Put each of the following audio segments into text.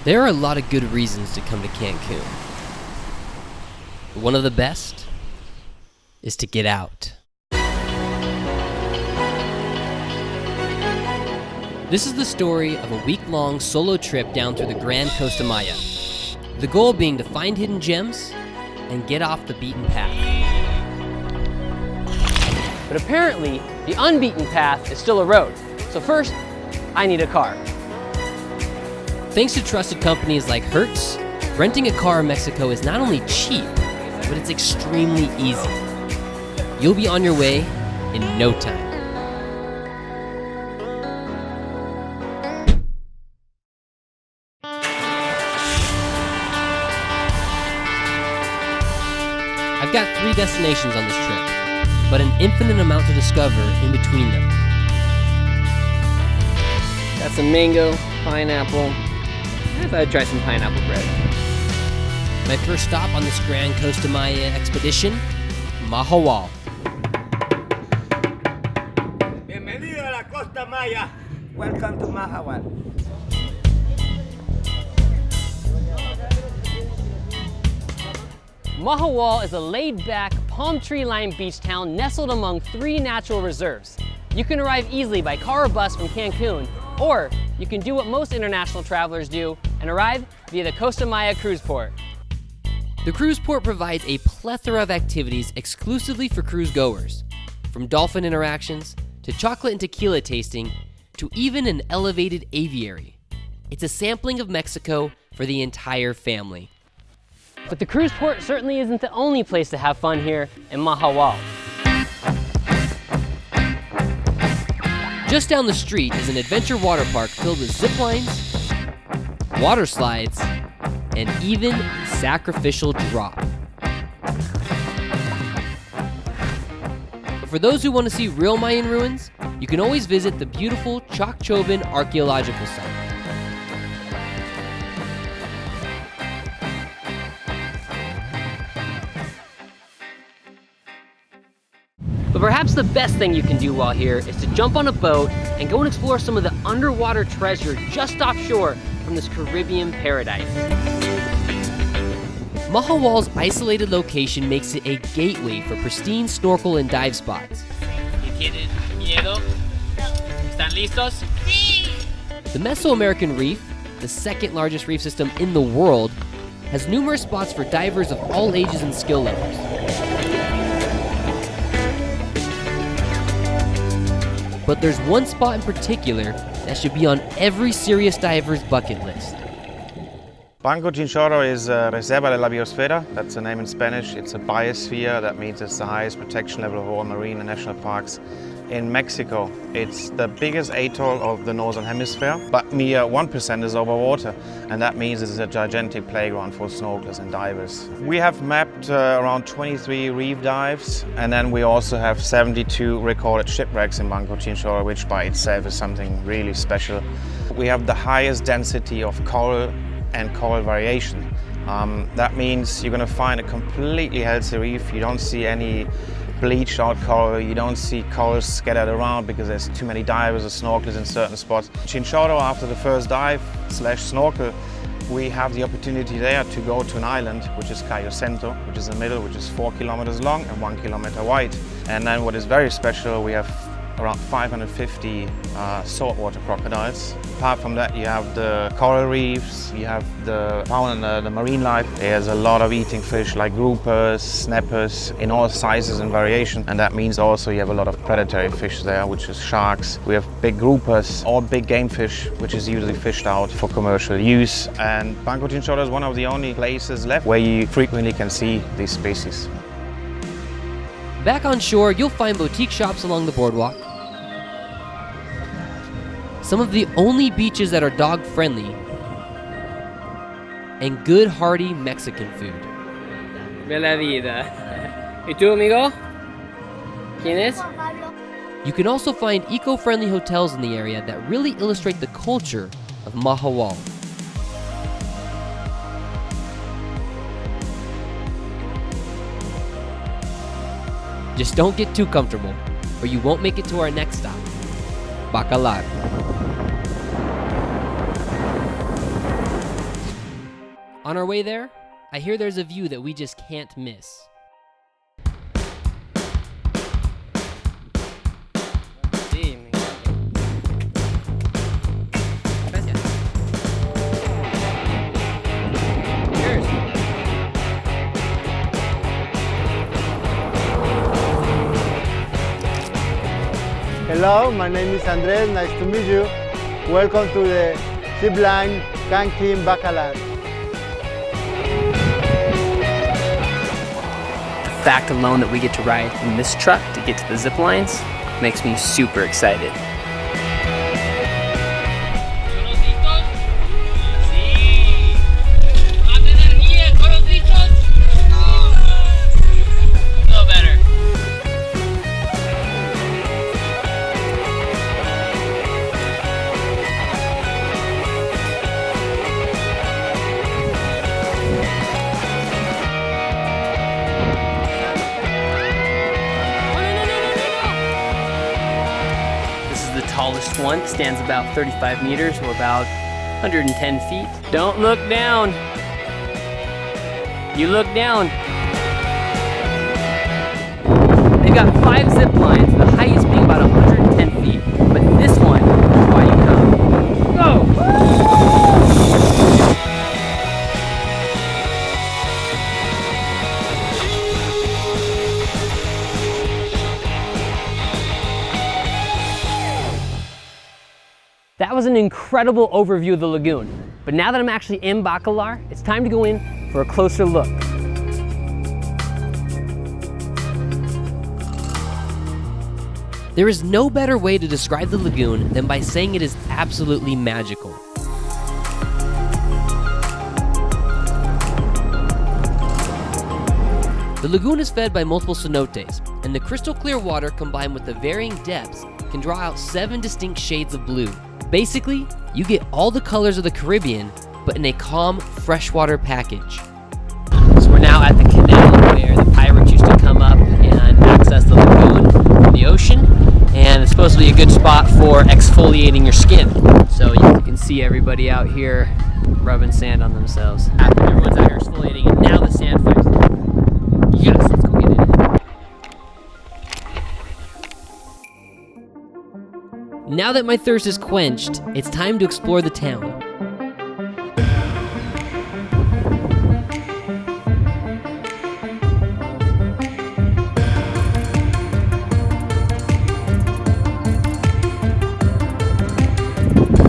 There are a lot of good reasons to come to Cancun. One of the best is to get out. This is the story of a week-long solo trip down through the Grand Costa Maya. The goal being to find hidden gems and get off the beaten path. But apparently, the unbeaten path is still a road. So first, I need a car. Thanks to trusted companies like Hertz, renting a car in Mexico is not only cheap, but it's extremely easy. You'll be on your way in no time. I've got 3 destinations on this trip, but an infinite amount to discover in between them. Got some mango, pineapple. I thought I'd try some pineapple bread. My first stop on this Grand Costa Maya expedition, Mahahual. Bienvenido a la Costa Maya. Welcome to Mahahual. Mahahual is a laid-back, palm tree-lined beach town nestled among 3 natural reserves. You can arrive easily by car or bus from Cancun, or you can do what most international travelers do and arrive via the Costa Maya cruise port. The cruise port provides a plethora of activities exclusively for cruise goers, from dolphin interactions to chocolate and tequila tasting to even an elevated aviary. It's a sampling of Mexico for the entire family. But the cruise port certainly isn't the only place to have fun here in Mahahual. Just down the street is an adventure water park filled with zip lines, water slides, and even sacrificial drop. But for those who want to see real Mayan ruins, you can always visit the beautiful Chocchoban archaeological site. But perhaps the best thing you can do while here is to jump on a boat and go and explore some of the underwater treasure just offshore from this Caribbean paradise. Mahahual's isolated location makes it a gateway for pristine snorkel and dive spots. ¿Tienen miedo? ¿Están listos? Sí! The Mesoamerican Reef, the second largest reef system in the world, has numerous spots for divers of all ages and skill levels. But there's one spot in particular that should be on every serious diver's bucket list. Banco Chinchorro is a Reserva de la Biosfera. That's the name in Spanish. It's a biosphere. That means it's the highest protection level of all marine and national parks in Mexico. It's the biggest atoll of the northern hemisphere, but mere 1% is over water, and that means it's a gigantic playground for snorkelers and divers. We have mapped around 23 reef dives, and then we also have 72 recorded shipwrecks in Banco Chinchorro, which by itself is something really special. We have the highest density of coral and coral variation. That means you're going to find a completely healthy reef. You don't see any bleached out coral, you don't see corals scattered around because there's too many divers or snorkelers in certain spots. Chinchorro, after the first dive / snorkel, we have the opportunity there to go to an island, which is Cayo Centro, which is in the middle, which is 4 kilometers long and 1 kilometer wide. And then what is very special, we have around 550 saltwater crocodiles. Apart from that, you have the coral reefs, you have the fauna and the marine life. There's a lot of eating fish like groupers, snappers in all sizes and variation, and that means also you have a lot of predatory fish there, which is sharks. We have big groupers, all big game fish, which is usually fished out for commercial use. And Banco Chinchorro is one of the only places left where you frequently can see these species. Back on shore, you'll find boutique shops along the boardwalk, some of the only beaches that are dog-friendly, and good, hearty Mexican food. Bella vida. ¿Y tú, amigo? ¿Quién es? You can also find eco-friendly hotels in the area that really illustrate the culture of Mahahual. Just don't get too comfortable, or you won't make it to our next stop, Bacalar. On our way there, I hear there's a view that we just can't miss. Hello, my name is Andres, nice to meet you. Welcome to the zip line Cancun Bacalar. The fact alone that we get to ride in this truck to get to the zip lines makes me super excited. Tallest one stands about 35 meters or about 110 feet. Don't look down. You look down. They've got 5 zip lines, the highest being about 110 feet. But this one is why you come. Go! That was an incredible overview of the lagoon. But now that I'm actually in Bacalar, it's time to go in for a closer look. There is no better way to describe the lagoon than by saying it is absolutely magical. The lagoon is fed by multiple cenotes, and the crystal clear water combined with the varying depths can draw out 7 distinct shades of blue. Basically, you get all the colors of the Caribbean, but in a calm, freshwater package. So we're now at the canal where the pirates used to come up and access the lagoon from the ocean, and it's supposed to be a good spot for exfoliating your skin. So you can see everybody out here rubbing sand on themselves. Everyone's out here exfoliating, and now the sand finds them. Yes, let's go get in it. Now that my thirst is quenched, it's time to explore the town.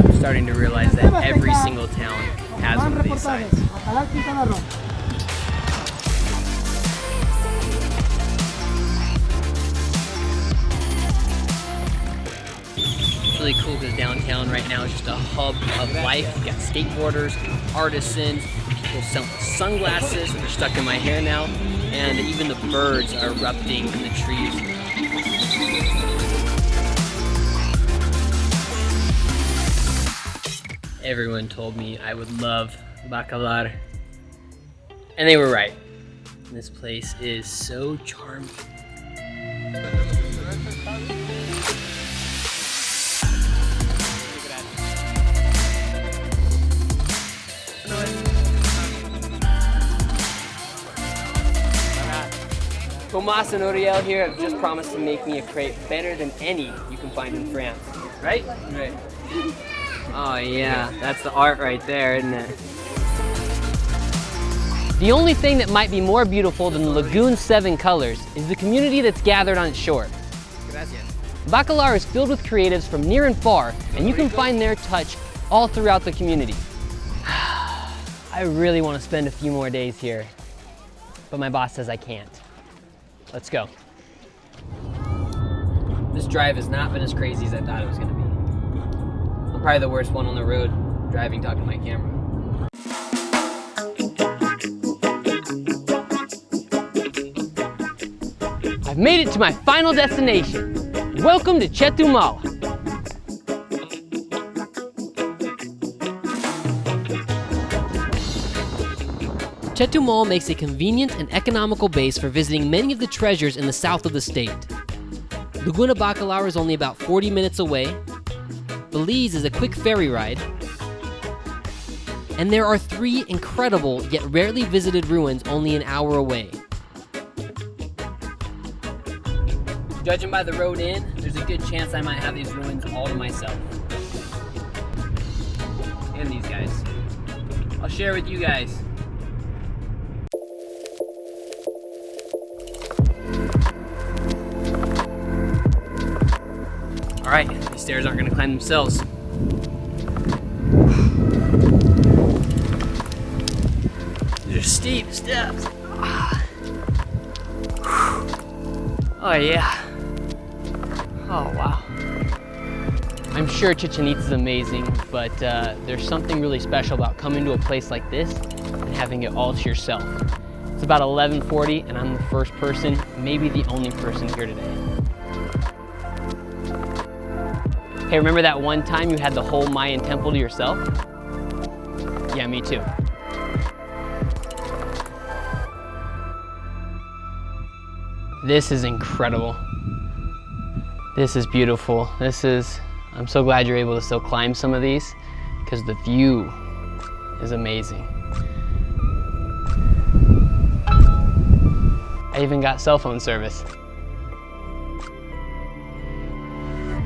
I'm starting to realize that every single town has one of these signs. Really cool because downtown right now is just a hub of life. You got skateboarders, artisans, people selling sunglasses that are stuck in my hair now, and even the birds are erupting in the trees. Everyone told me I would love Bacalar, and they were right. This place is so charming. Tomas and Uriel here have just promised to make me a crepe better than any you can find in France. Right? Right. Oh yeah, that's the art right there, isn't it? The only thing that might be more beautiful than the lagoon's 7 colors is the community that's gathered on its shore. Gracias. Bacalar is filled with creatives from near and far, and you can find their touch all throughout the community. I really want to spend a few more days here, but my boss says I can't. Let's go. This drive has not been as crazy as I thought it was going to be. I'm probably the worst one on the road, driving, talking to my camera. I've made it to my final destination. Welcome to Chetumal. Chetumal makes a convenient and economical base for visiting many of the treasures in the south of the state. Laguna Bacalar is only about 40 minutes away. Belize is a quick ferry ride. And there are 3 incredible yet rarely visited ruins only an hour away. Judging by the road in, there's a good chance I might have these ruins all to myself. And these guys. I'll share with you guys. All right, these stairs aren't gonna climb themselves. These are steep steps. Oh yeah. Oh wow. I'm sure Chichen Itza is amazing, but there's something really special about coming to a place like this and having it all to yourself. It's about 11:40 and I'm the first person, maybe the only person here today. Hey, remember that one time you had the whole Mayan temple to yourself? Yeah, me too. This is incredible. This is beautiful. I'm so glad you're able to still climb some of these because the view is amazing. I even got cell phone service.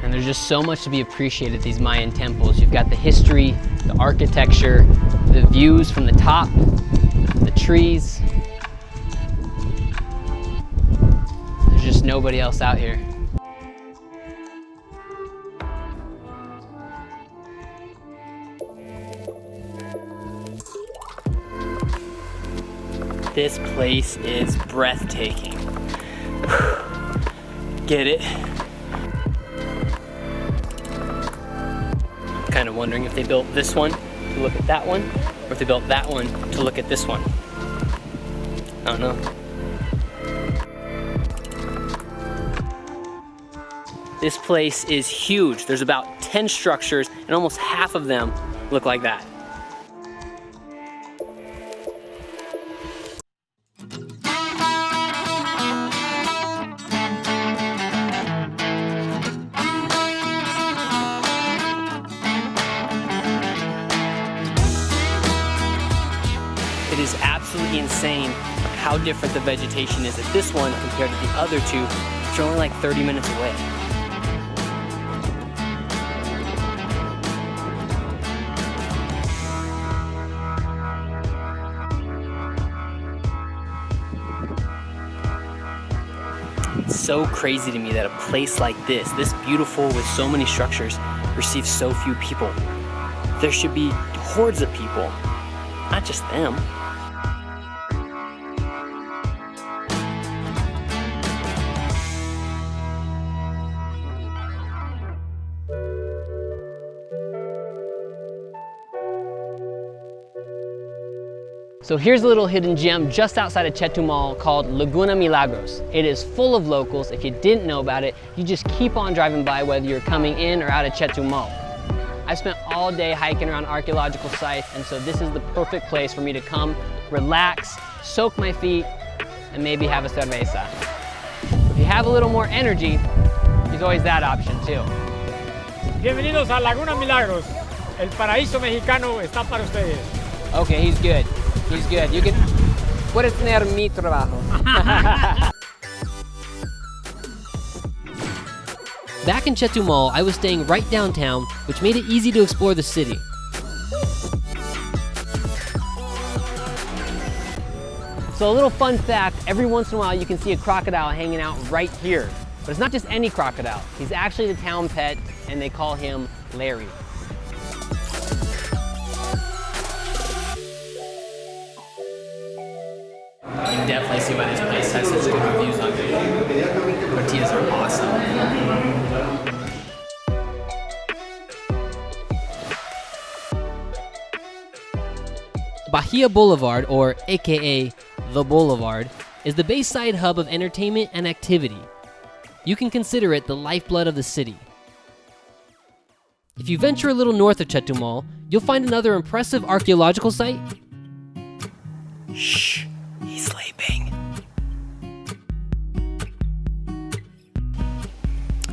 And there's just so much to be appreciated at these Mayan temples. You've got the history, the architecture, the views from the top, the trees. There's just nobody else out here. This place is breathtaking. Get it? Kind of wondering if they built this one to look at that one, or if they built that one to look at this one. I don't know. This place is huge. There's about 10 structures, and almost half of them look like that. It is absolutely insane how different the vegetation is at this one compared to the other two, which are only like 30 minutes away. It's so crazy to me that a place like this beautiful with so many structures, receives so few people. There should be hordes of people, not just them. So here's a little hidden gem just outside of Chetumal called Laguna Milagros. It is full of locals. If you didn't know about it, you just keep on driving by whether you're coming in or out of Chetumal. I've spent all day hiking around archaeological sites, and so this is the perfect place for me to come, relax, soak my feet, and maybe have a cerveza. If you have a little more energy, there's always that option too. Bienvenidos a Laguna Milagros. El paraíso mexicano está para ustedes. Okay, he's good. He's good. You can... Puedes tener mi trabajo. Back in Chetumal, I was staying right downtown, which made it easy to explore the city. So a little fun fact, every once in a while you can see a crocodile hanging out right here. But it's not just any crocodile. He's actually the town pet, and they call him Larry. You can definitely see why this place has such good reviews on Google. Tortillas are awesome. Bahia Boulevard, or AKA The Boulevard, is the Bayside hub of entertainment and activity. You can consider it the lifeblood of the city. If you venture a little north of Chetumal, you'll find another impressive archaeological site. Shh. He's sleeping.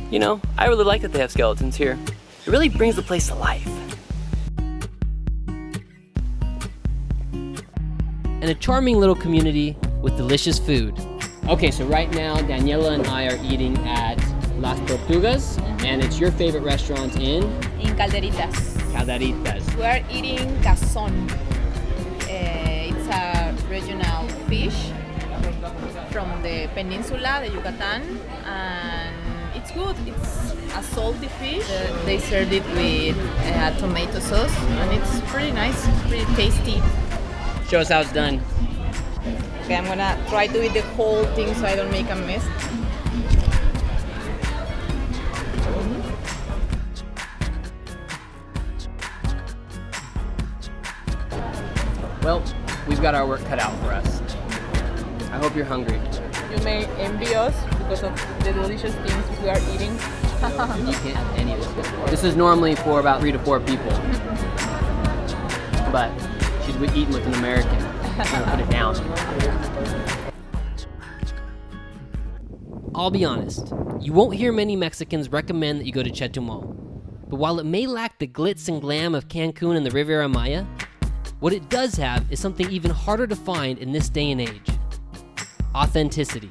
You know, I really like that they have skeletons here. It really brings the place to life. and a charming little community with delicious food. Okay, so right now Daniela and I are eating at Las Tortugas, and it's your favorite restaurant in Calderitas. Calderitas. We are eating cazón. It's a regional fish from the peninsula, the Yucatan, and it's good. It's a salty fish. They served it with tomato sauce, and it's pretty nice, pretty tasty. Show us how it's done. Okay, I'm gonna try to eat the whole thing so I don't make a mess. Well, we've got our work cut out for us. I hope you're hungry. You may envy us because of the delicious things we are eating. You can't have any of this. This is normally for about 3 to 4 people. But she's eating with an American. I'm gonna put it down. I'll be honest, you won't hear many Mexicans recommend that you go to Chetumal. But while it may lack the glitz and glam of Cancun and the Riviera Maya, what it does have is something even harder to find in this day and age: authenticity.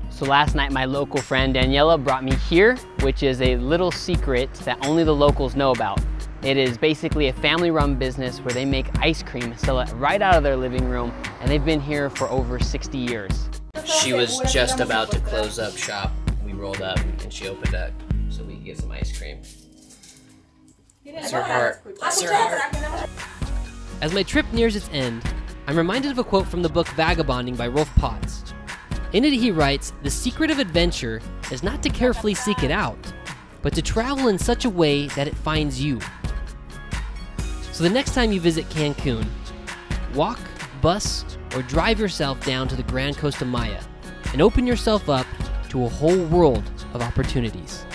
So last night my local friend Daniela brought me here, which is a little secret that only the locals know about. It is basically a family-run business where they make ice cream, sell it right out of their living room, and they've been here for over 60 years. She was just about to close up shop. We rolled up and she opened up so we could get some ice cream. It's her heart. It's her heart. As my trip nears its end, I'm reminded of a quote from the book Vagabonding by Rolf Potts. In it he writes, "The secret of adventure is not to carefully seek it out, but to travel in such a way that it finds you." So the next time you visit Cancun, walk, bus, or drive yourself down to the Grand Costa Maya and open yourself up to a whole world of opportunities.